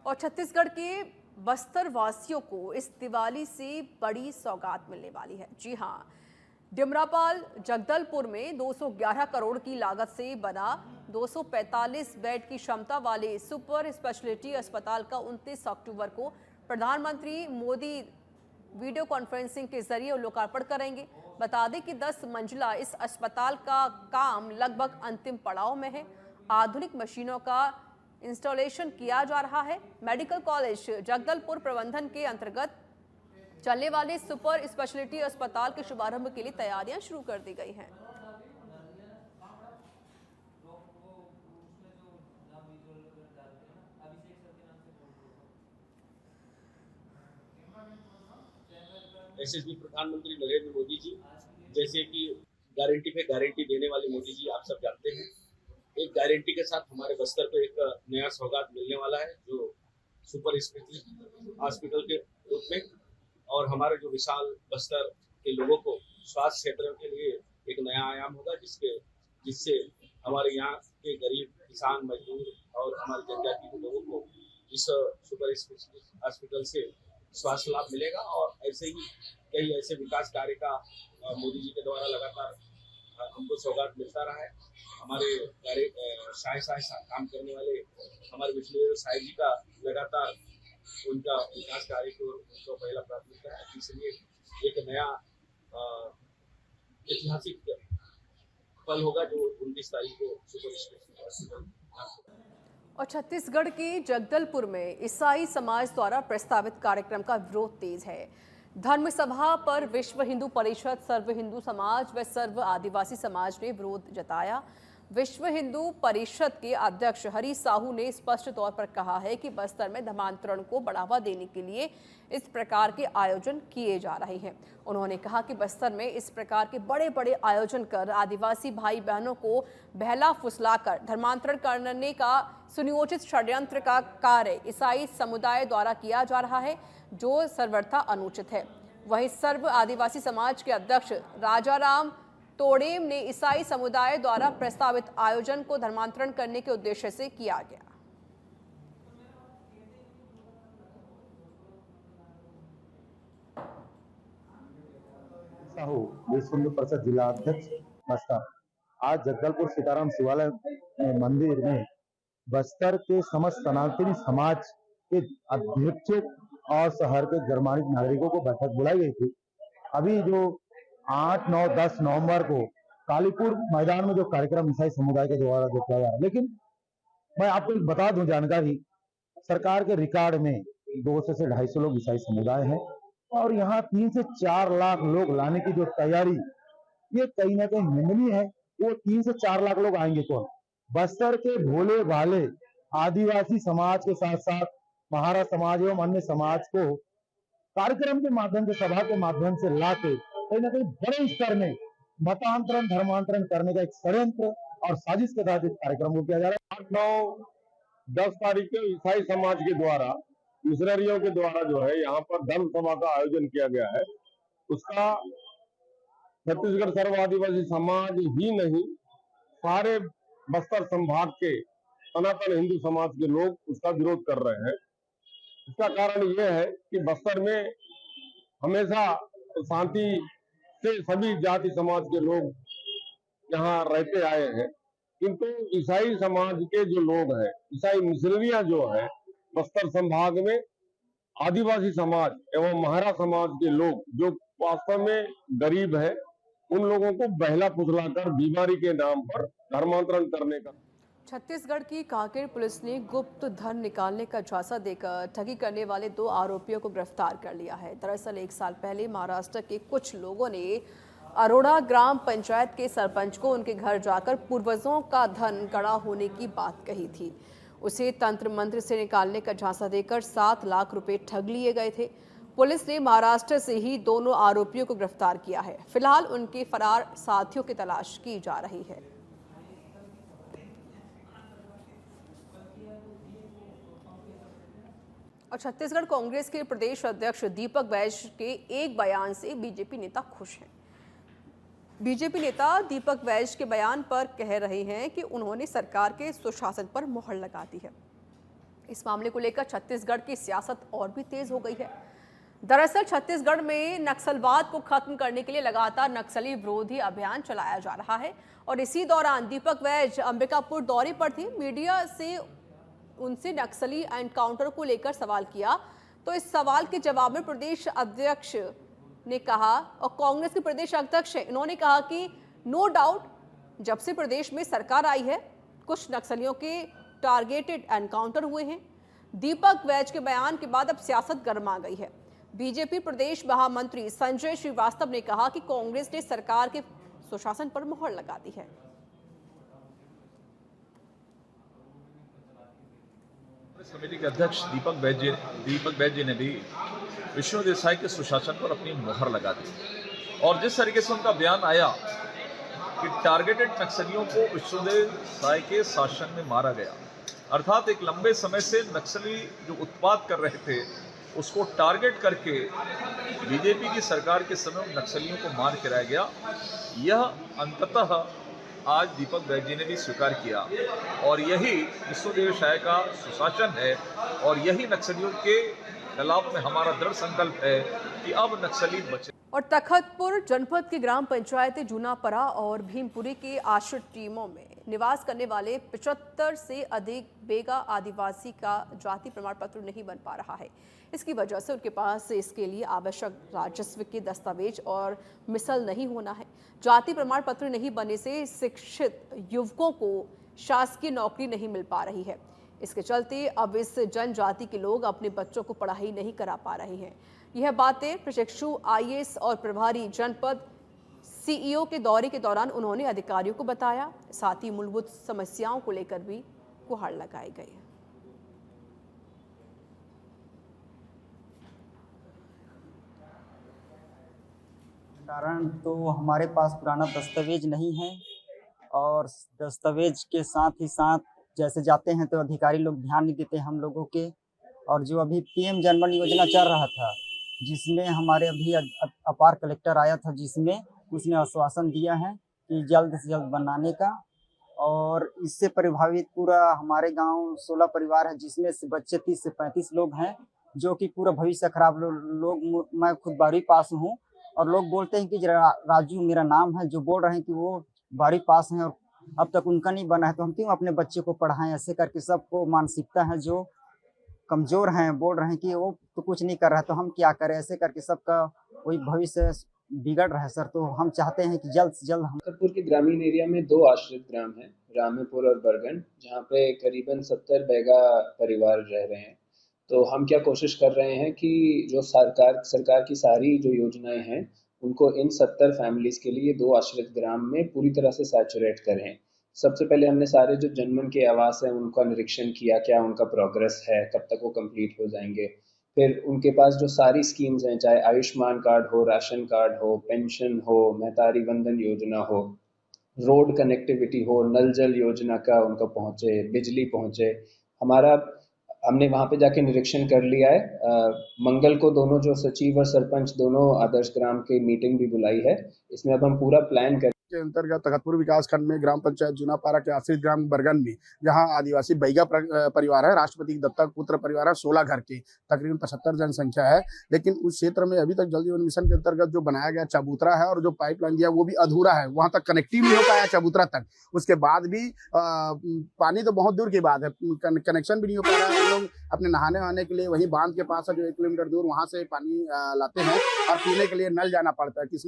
और छत्तीसगढ़ के बस्तर वासियों को इस दिवाली से बड़ी सौगात मिलने वाली है। जी हां, डिमरापाल जगदलपुर में 211 करोड़ की लागत से बना 245 बेड की क्षमता वाले सुपर स्पेशलिटी अस्पताल का 29 अक्टूबर को प्रधानमंत्री मोदी वीडियो कॉन्फ्रेंसिंग के जरिए लोकार्पण करेंगे। बता दें कि 10 मंजिला इस अस्पताल का काम लगभग अंतिम पड़ाव में है। आधुनिक मशीनों का इंस्टॉलेशन किया जा रहा है। मेडिकल कॉलेज जगदलपुर प्रबंधन के अंतर्गत चलने वाले सुपर स्पेशलिटी अस्पताल के शुभारंभ के लिए तैयारियां शुरू कर दी गई हैं। यशस्वी प्रधानमंत्री नरेंद्र मोदी जी, जैसे कि गारंटी पे गारंटी देने वाले मोदी जी आप सब जानते हैं। एक गारंटी के साथ हमारे बस्तर को एक नया सौगात मिलने वाला है, जो सुपर स्पेशलिटी हॉस्पिटल के रूप में, और हमारे जो विशाल बस्तर के लोगों को स्वास्थ्य क्षेत्र के लिए एक नया आयाम होगा, जिससे हमारे यहाँ के गरीब किसान, मजदूर और हमारे जनजाति के लोगों को इस सुपर स्पेशलिटी हॉस्पिटल से स्वास्थ्य लाभ मिलेगा। और ऐसे ही कई ऐसे विकास कार्य का मोदी जी के द्वारा लगातार हमको सौगात मिलता रहा है। हमारे साय काम करने वाले हमारे विष्णुदेव साय जी का लगातार उनका विकास कार्य को उनको पहला प्राथमिकता है, इसलिए एक नया ऐतिहासिक पल होगा जो 29 तारीख को सुपर स्पेशलिटी। और छत्तीसगढ़ के जगदलपुर में ईसाई समाज द्वारा प्रस्तावित कार्यक्रम का विरोध तेज है। धर्म सभा पर विश्व हिंदू परिषद, सर्व हिंदू समाज व सर्व आदिवासी समाज ने विरोध जताया। विश्व हिंदू परिषद के अध्यक्ष हरी साहू ने स्पष्ट तौर पर कहा है कि बस्तर में धर्मांतरण को बढ़ावा देने के लिए इस प्रकार के आयोजन किए जा रहे हैं। उन्होंने कहा कि बस्तर में इस प्रकार के बड़े बड़े आयोजन कर आदिवासी भाई बहनों को बहला फुसलाकर धर्मांतरण करने का सुनियोजित षड्यंत्र का कार्य ईसाई समुदाय द्वारा किया जा रहा है, जो सर्वथा अनुचित है। वहीं सर्व आदिवासी समाज के अध्यक्ष राजाराम तोड़ेम ने ईसाई समुदाय द्वारा प्रस्तावित आयोजन को धर्मांतरण करने के उद्देश्य से किया गया। साहू विश्व हिंदू परिषद जिला अध्यक्ष बस्तर आज जगदलपुर सीताराम शिवालय मंदिर में बस्तर के समस्त सनातनी समाज के अध्यक्षों और शहर के गर्मानित नागरिकों को बैठक बुलाई गई थी। अभी जो 8, 9, 10 नवंबर को कालीपुर मैदान में जो कार्यक्रम ईसाई समुदाय के द्वारा जो किया जा रहा है, लेकिन मैं आपको बता दूं जानकारी, सरकार के रिकॉर्ड में 200 से 250 लोग ईसाई समुदाय हैं और यहाँ 3 से 4 लाख लोग लाने की जो तैयारी, ये कहीं ना कहीं निंदनीय है। वो 3 से 4 लाख लोग आएंगे कौन? बस्तर के भोले भाले आदिवासी समाज के साथ साथ महारा समाज एवं अन्य समाज को कार्यक्रम के माध्यम से, सभा के माध्यम से लाके कहीं ना कहीं बड़े स्तर में मतांतरण, धर्मांतरण करने का एक षड्यंत्र और साजिश के तहत इस कार्यक्रम को किया जा रहा है। 8, 9, 10 तारीख को ईसाई समाज के द्वारा, मिशनरियों के द्वारा जो है यहाँ पर धर्म सभा का आयोजन किया गया है। उसका छत्तीसगढ़ सर्व आदिवासी समाज ही नहीं, सारे बस्तर संभाग के सनातन हिंदू समाज के लोग उसका विरोध कर रहे हैं। इसका कारण यह है कि बस्तर में हमेशा शांति से सभी जाति समाज के लोग यहाँ रहते आए हैं, किंतु ईसाई समाज के जो लोग हैं, ईसाई मिशनरियां जो है बस्तर संभाग में आदिवासी समाज एवं महारा समाज के लोग जो वास्तव में गरीब है, उन लोगों को बहला फुसलाकर बीमारी के नाम पर धर्मांतरण करने का। छत्तीसगढ़ की कांकेर पुलिस ने गुप्त धन निकालने का झांसा देकर ठगी करने वाले 2 आरोपियों को गिरफ्तार कर लिया है। दरअसल 1 साल पहले महाराष्ट्र के कुछ लोगों ने अरोड़ा ग्राम पंचायत के सरपंच को उनके घर जाकर पूर्वजों का धन गड़ा होने की बात कही थी। उसे तंत्र मंत्र से निकालने का झांसा देकर 7 लाख रुपए ठग लिए गए थे। पुलिस ने महाराष्ट्र से ही दोनों आरोपियों को गिरफ्तार किया है। फिलहाल उनके फरार साथियों की तलाश की जा रही है। और छत्तीसगढ़ कांग्रेस के प्रदेश अध्यक्ष दीपक वैश्य के एक बयान से बीजेपी नेता खुश हैं। बीजेपी नेता दीपक वैश्य के बयान पर कह रहे हैं कि उन्होंने सरकार के सुशासन पर मुहर लगा दी है। इस मामले को लेकर छत्तीसगढ़ की सियासत और भी तेज हो गई है। दरअसल छत्तीसगढ़ में नक्सलवाद को खत्म करने के लिए लगातार नक्सली विरोधी अभियान चलाया जा रहा है और इसी दौरान दीपक वैज अंबिकापुर दौरे पर थे। मीडिया से उनसे नक्सली एनकाउंटर को लेकर सवाल किया तो इस सवाल के जवाब में प्रदेश अध्यक्ष ने कहा और कांग्रेस के प्रदेश अध्यक्ष हैं, इन्होंने कहा कि नो डाउट जब से प्रदेश में सरकार आई है कुछ नक्सलियों के टारगेटेड एनकाउंटर हुए हैं। दीपक वैज के बयान के बाद अब सियासत गर्मा गई है। बीजेपी प्रदेश महामंत्री संजय श्रीवास्तव ने कहा कि कांग्रेस ने सरकार के सुशासन पर मुहर लगा दी है। समिति के अध्यक्ष दीपक बैज जी ने भी विष्णु देसाई के सुशासन पर अपनी मुहर लगा दी और जिस तरीके से उनका बयान आया कि टारगेटेड नक्सलियों को विष्णु देसाई के शासन में मारा गया, अर्थात एक लंबे समय से नक्सली जो उत्पात कर रहे थे उसको टारगेट करके बीजेपी की सरकार के समय नक्सलियों को मार गिराया गया, यह अंततः आज दीपक बैज जी ने भी स्वीकार किया और यही विष्णु देसाई का सुशासन है और यही नक्सलियों के खिलाफ में हमारा दृढ़ संकल्प है कि अब नक्सली बचे। और तखतपुर जनपद की ग्राम पंचायतें जूनापरा और भीमपुरी के आश्रित टीमों में निवास करने वाले 75 से अधिक बेगा आदिवासी का जाति प्रमाण पत्र नहीं बन पा रहा है। इसकी वजह से उनके पास इसके लिए आवश्यक राजस्व के दस्तावेज और मिसल नहीं होना है। जाति प्रमाण पत्र नहीं बनने से शिक्षित युवकों को शासकीय नौकरी नहीं मिल पा रही है। इसके चलते अब इस जनजाति के लोग अपने बच्चों को पढ़ाई नहीं करा पा रहे हैं। यह बातें प्रशिक्षु आईएएस और प्रभारी जनपद सीईओ के दौरे के दौरान उन्होंने अधिकारियों को बताया। साथ ही मूलभूत समस्याओं को लेकर भी गुहार लगाई गई। कारण तो हमारे पास पुराना दस्तावेज नहीं है और दस्तावेज के साथ ही साथ जैसे जाते हैं तो अधिकारी लोग ध्यान नहीं देते हम लोगों के। और जो अभी पीएम जनमन योजना चल रहा था जिसमें हमारे अभी अपार कलेक्टर आया था जिसमें उसने आश्वासन दिया है कि जल्द से जल्द बनाने का, और इससे प्रभावित पूरा हमारे गांव 16 परिवार है जिसमें से बच्चे 30 से 35 लोग हैं जो कि पूरा भविष्य खराब लोग। मैं खुद 12वीं पास हूँ और लोग बोलते हैं कि राजू मेरा नाम है, जो बोल रहे हैं कि वो 12वीं पास हैं और अब तक उनका नहीं बना है तो हम क्यों अपने बच्चे को पढ़ाएं। ऐसे करके सबको मानसिकता है जो कमजोर हैं बोल रहे हैं कि वो तो कुछ नहीं कर रहा है तो हम क्या करें। ऐसे करके सबका वही भविष्य बिगड़ रहा है सर। तो हम चाहते हैं कि जल्द से जल्द हम तखतपुर के ग्रामीण एरिया में 2 आश्रित ग्राम हैं, रामेपुर और बरगन, जहाँ पे करीबन 70 बैगा परिवार रह रहे हैं। तो हम क्या कोशिश कर रहे हैं कि जो सरकार की सारी जो योजनाएं हैं उनको इन 70 फैमिलीज के लिए 2 आश्रित ग्राम में पूरी तरह से सैचुरेट करें। सबसे पहले हमने सारे जो जनमन के आवास हैं उनका निरीक्षण किया, क्या उनका प्रोग्रेस है, कब तक वो कंप्लीट हो जाएंगे। फिर उनके पास जो सारी स्कीम्स हैं, चाहे आयुष्मान कार्ड हो, राशन कार्ड हो, पेंशन हो, महतारी वंदन योजना हो, रोड कनेक्टिविटी हो, नल जल योजना का उनको पहुँचे, बिजली पहुँचे। हमने वहाँ पे जाके निरीक्षण कर लिया है। मंगल को दोनों जो सचिव और सरपंच दोनों आदर्श ग्राम की मीटिंग भी बुलाई है। इसमें अब हम पूरा प्लान कर के अंतर्गत तखतपुर विकास खंड में ग्राम पंचायत जूनापारा के आश्रित ग्राम बरगन में जहां आदिवासी बैगा परिवार है, राष्ट्रपति दत्तक पुत्र परिवार है, 16 घर के तकरीबन 75 जनसंख्या है। लेकिन उस क्षेत्र में अभी तक जल जीवन मिशन के अंतर्गत जो बनाया गया चबूतरा है और जो पाइपलाइन दिया वो भी अधूरा है, वहां तक कनेक्टिव नहीं हो पाया चबूतरा तक। उसके बाद भी पानी तो बहुत दूर की बात है, कनेक्शन भी नहीं हो पा रहा है। हम लोग अपने नहाने वहाने के लिए वही बांध के पास है जो 1 किलोमीटर दूर वहां से पानी लाते हैं और पीने के लिए नल जाना पड़ता है।